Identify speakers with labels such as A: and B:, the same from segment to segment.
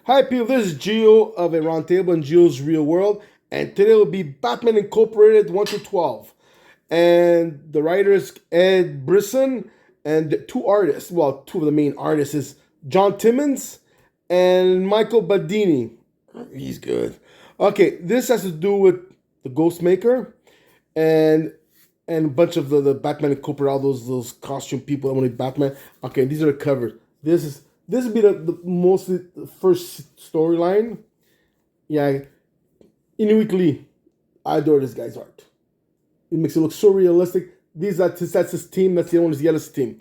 A: Hi, people. This is Gio of Aroundtable and Gio's Real World, and today will be Batman Incorporated 1 to 12. And the writers Ed Brisson and the two artists. Well, two of the main artists is John Timmons and Michael Badini. He's good. Okay, this has to do with the Ghostmaker and a bunch of the Batman Incorporated, all those costume people that want to be Batman. Okay, these are the covers. This would be the mostly the first storyline. Yeah, Inuit Lee. I adore this guy's art. It makes it look so realistic. That's his team. That's the owner's Yellow's team.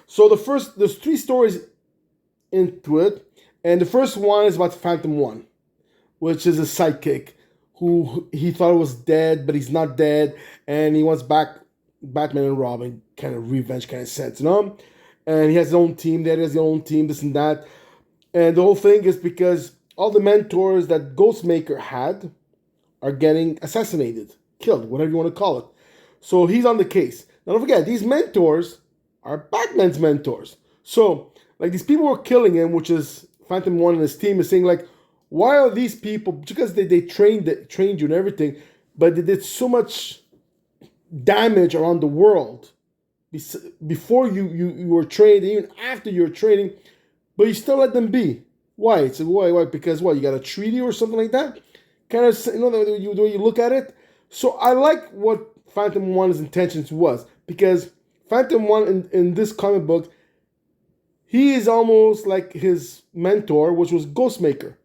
A: So there's three stories into it, and the first one is about Phantom One, which is a sidekick who he thought was dead, but he's not dead, and he wants back Batman and Robin kind of revenge kind of sense, you know. And he has his own team. That has his own team. This and that. And the whole thing is because all the mentors that Ghostmaker had are getting assassinated, killed, whatever you want to call it. So he's on the case. Now don't forget, these mentors are Batman's mentors. So like these people were killing him, which is Phantom One and his team is saying like, why are these people? Because they trained you and everything, but they did so much damage around the world before you were trained, even after you were training, but you still let them be. Why? It's why? Because what? You got a treaty or something like that? Kind of, the way you look at it. So I like what Phantom One's intentions was because Phantom One in this comic book, he is almost like his mentor, which was Ghostmaker.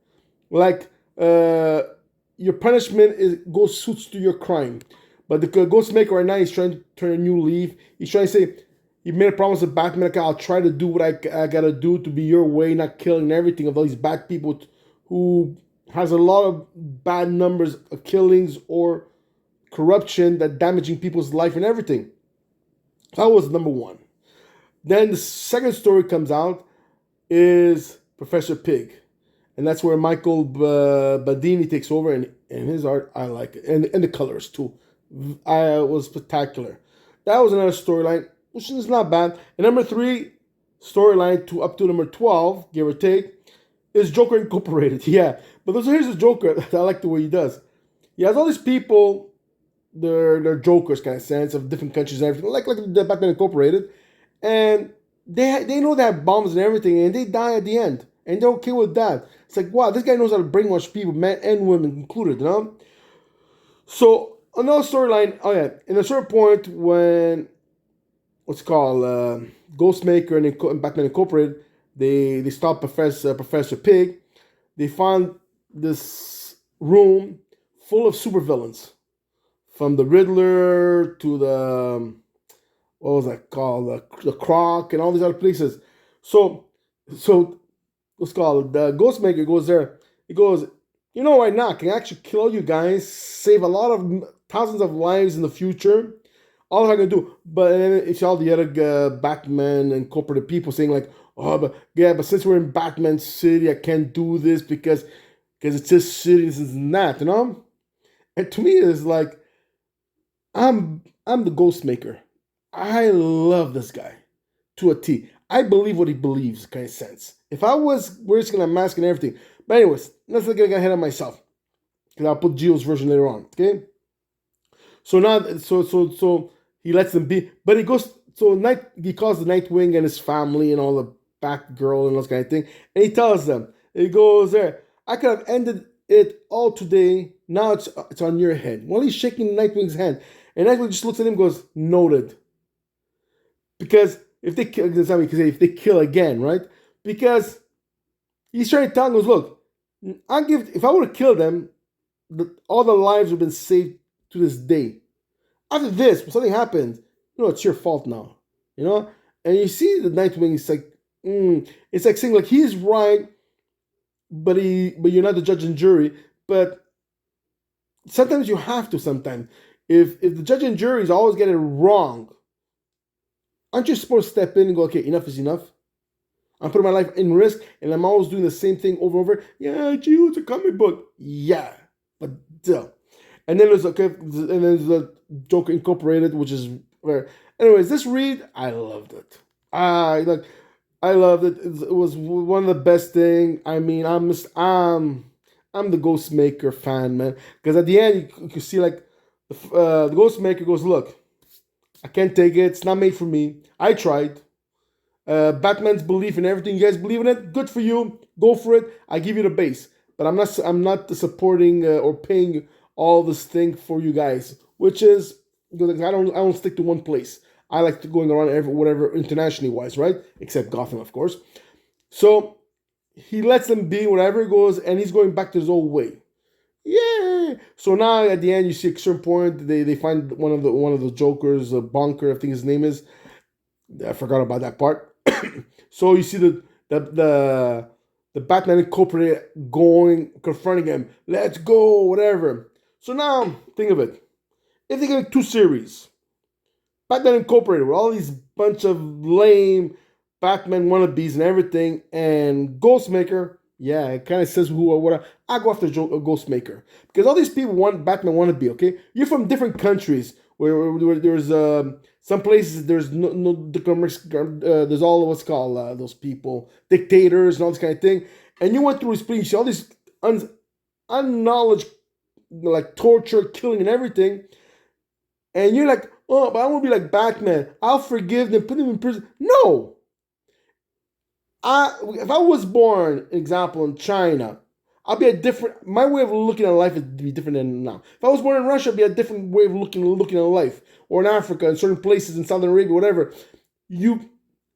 A: Like your punishment goes suits to your crime. But the Ghostmaker right now, he's trying to turn a new leaf. He's trying to say, he made a promise to Batman, like, I'll try to do what I gotta do to be your way, not killing everything of all these bad people who has a lot of bad numbers of killings or corruption that damaging people's life and everything. That was number one. Then the second story comes out is Professor Pig. And that's where Michael Badini takes over, and his art, I like it. And the colors, too. I was spectacular. That was another storyline, which is not bad. And number three storyline to up to number 12, give or take, is Joker Incorporated. Yeah, but here's the Joker. I like the way he does. He has all these people, they're jokers kind of sense of different countries and everything, like the Batman Incorporated, and they know they have bombs and everything, and they die at the end, and they're okay with that. It's like, wow, this guy knows how to brainwash people, men and women included, you know. So another storyline. Oh yeah, in a certain point when what's it called Ghostmaker and Batman Incorporated, they stop Professor Pig. They find this room full of supervillains, from the Riddler to the what was that called, the Croc and all these other places. So what's called the Ghostmaker goes there. He goes, right now I can actually kill you guys, save a lot of thousands of lives in the future. All I can do, but then it's all the other Batman and corporate people saying like, oh, but yeah, but since we're in Batman City, I can't do this because it's his city, this and that, you know. And to me, it's like I'm the ghost maker. I love this guy to a T. I believe what he believes, kind of sense. If I was risking a mask and everything. But anyways, let's not get ahead of myself. Because I'll put Geo's version later on. Okay? So now so he lets them be. But he goes he calls the Nightwing and his family and all the Batgirl and those kind of thing. And he tells them, he goes there, I could have ended it all today. Now it's on your head. Well, he's shaking Nightwing's hand. And Nightwing just looks at him and goes, noted. Because if they kill, if they kill again, right? Because he's trying to tell us, look, if I would have killed them, all the lives would have been saved to this day. After this, when something happens, it's your fault now, And you see the Nightwing is like, it's like saying like he's right, but you're not the judge and jury. But sometimes you have to. Sometimes, if the judge and jury is always getting it wrong, aren't you supposed to step in and go, okay, enough is enough? I'm putting my life in risk, and I'm always doing the same thing over and over. Yeah, gee, it's a comic book. Yeah, but still. And then there's the Joker Incorporated, which is where. Anyways, this read, I loved it. I loved it. It was one of the best thing. I mean, I'm the Ghostmaker fan, man. Because at the end, you can see like the Ghostmaker goes, "Look, I can't take it. It's not made for me. I tried. Batman's belief in everything. You guys believe in it? Good for you. Go for it. I give you the base, but I'm not supporting or paying all this thing for you guys, which is because I don't stick to one place. I like to going around whatever internationally wise, right? Except Gotham, of course. So he lets them be whatever it goes, and he's going back to his old way. Yeah. So now at the end, you see at a certain point they find one of the Jokers, Bonker, I think his name is. I forgot about that part. So you see the Batman Incorporated going confronting him. Let's go, whatever. So now think of it. If they get two series, Batman Incorporated with all these bunch of lame Batman wannabes and everything, and Ghostmaker. Yeah, it kind of says who or what. I go after Ghostmaker because all these people want Batman wannabe. Okay, you're from different countries where there's some places there's no there's all what's called those people dictators and all this kind of thing, and you went through his place, you see all this unknowledge like torture, killing, and everything, and you're like, oh, but I want to be like Batman. I'll forgive them, put them in prison. No, if I was born, example, in China, I'll be a different. My way of looking at life would be different than now. If I was born in Russia, it'd be a different way of looking at life, or in Africa, in certain places, in Saudi Arabia, whatever. You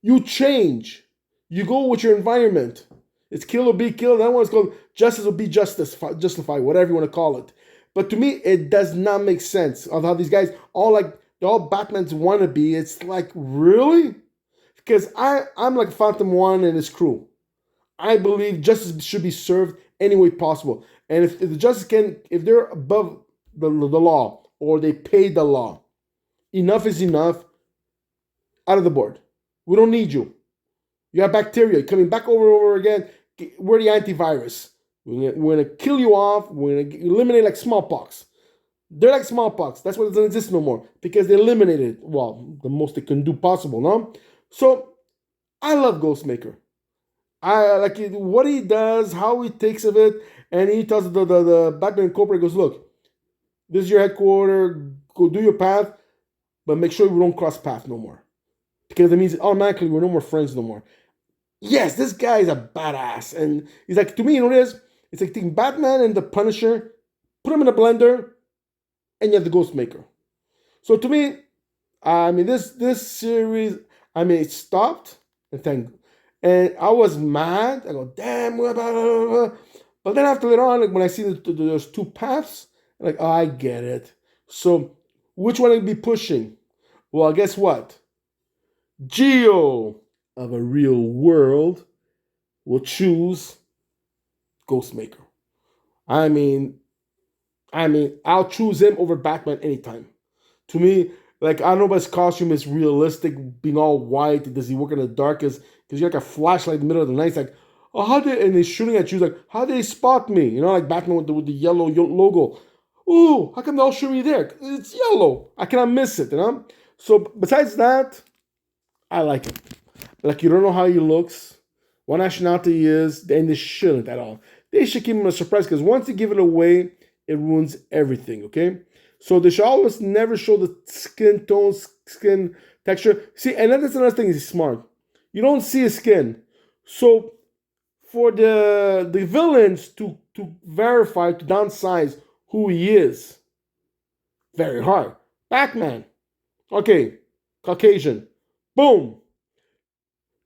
A: you change. You go with your environment. It's kill or be killed. That one's called justice or be justice, justify, whatever you want to call it. But to me, it does not make sense of how these guys all like they're all Batman's wannabe. It's like really because I'm like Phantom One and his crew. I believe justice should be served any way possible. And if the justice can, if they're above the law or they pay the law, enough is enough. Out of the board. We don't need you. You have bacteria coming back over and over again. We're the antivirus. We're gonna kill you off. We're gonna eliminate like smallpox. They're like smallpox. That's why it doesn't exist no more because they eliminated it. Well, the most they can do possible, no? So I love Ghostmaker. I like what he does, how he takes of it, and he tells the Batman corporate goes, look, this is your headquarters. Go do your path, but make sure we don't cross path no more because it means automatically we're no more friends no more. Yes, this guy is a badass, and he's like to me, you know what it is? It's like taking Batman and the Punisher, put them in a blender, and you have the Ghostmaker. So to me, I mean this series, I mean it stopped and I was mad. I go damn, blah, blah, blah, blah. But then after later on, like when I see there's two paths, I'm like oh, I get it. So which one would be pushing? Well, guess what? Geo of a real world will choose Ghostmaker. I mean, I'll choose him over Batman anytime. To me, like I don't know, but his costume is realistic, being all white. Does he work in the dark? Because you're like a flashlight in the middle of the night. It's like, oh, how did and he's shooting at you? Like, how did they spot me? You know, like Batman with the yellow logo. Ooh, how come they all shoot me there? It's yellow. I cannot miss it. You know. So besides that, I like him. Like you don't know how he looks, what nationality he is, and they shouldn't at all. They should keep him a surprise because once they give it away, it ruins everything. Okay, so they should always never show the skin tone, skin texture. See, and that's another thing. He's smart. You don't see his skin, so for the villains to verify to downsize who he is, very hard. Batman, okay, Caucasian, boom.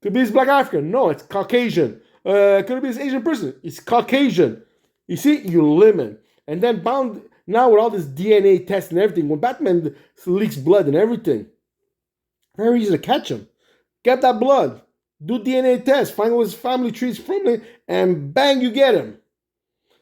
A: Could be his black African. No, it's Caucasian. Could it be his Asian person? It's Caucasian. You see, you limit. And then bound now with all this DNA test and everything, when Batman leaks blood and everything, very easy to catch him. Get that blood. Do DNA test. Find out his family trees from, and bang, you get him.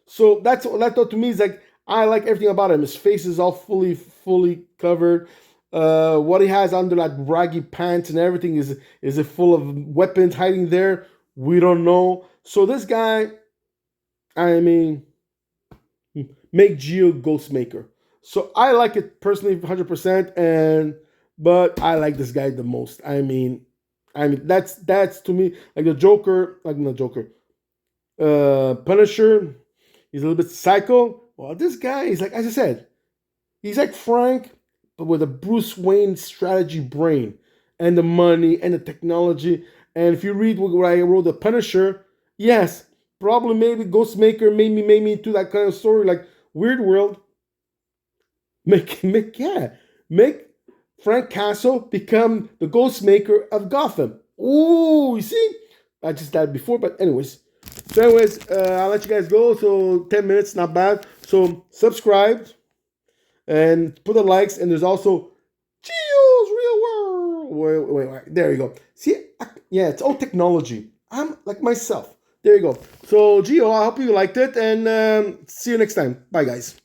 A: So that thought to me is like I like everything about him. His face is all fully covered. What he has under that raggy pants and everything is it full of weapons hiding there? We don't know. So this guy, I mean, make Geo Ghostmaker. So I like it personally, 100%. But I like this guy the most. I mean, I mean, that's to me like the Joker, like not Joker, Punisher. He's a little bit psycho. Well, this guy is like, as I said, he's like Frank, but with a Bruce Wayne strategy brain and the money and the technology. And if you read what I wrote, the Punisher, yes, probably maybe Ghostmaker made me into that kind of story, like Weird World. Make Frank Castle become the Ghostmaker of Gotham. Ooh, you see, I just did that before, but anyways. So, anyways, I'll let you guys go. So 10 minutes, not bad. So subscribe and put the likes. And there's also Geo's Real World. Wait. There you go. See, yeah, it's all technology. I'm like myself. There you go. So Geo, I hope you liked it, and see you next time. Bye, guys.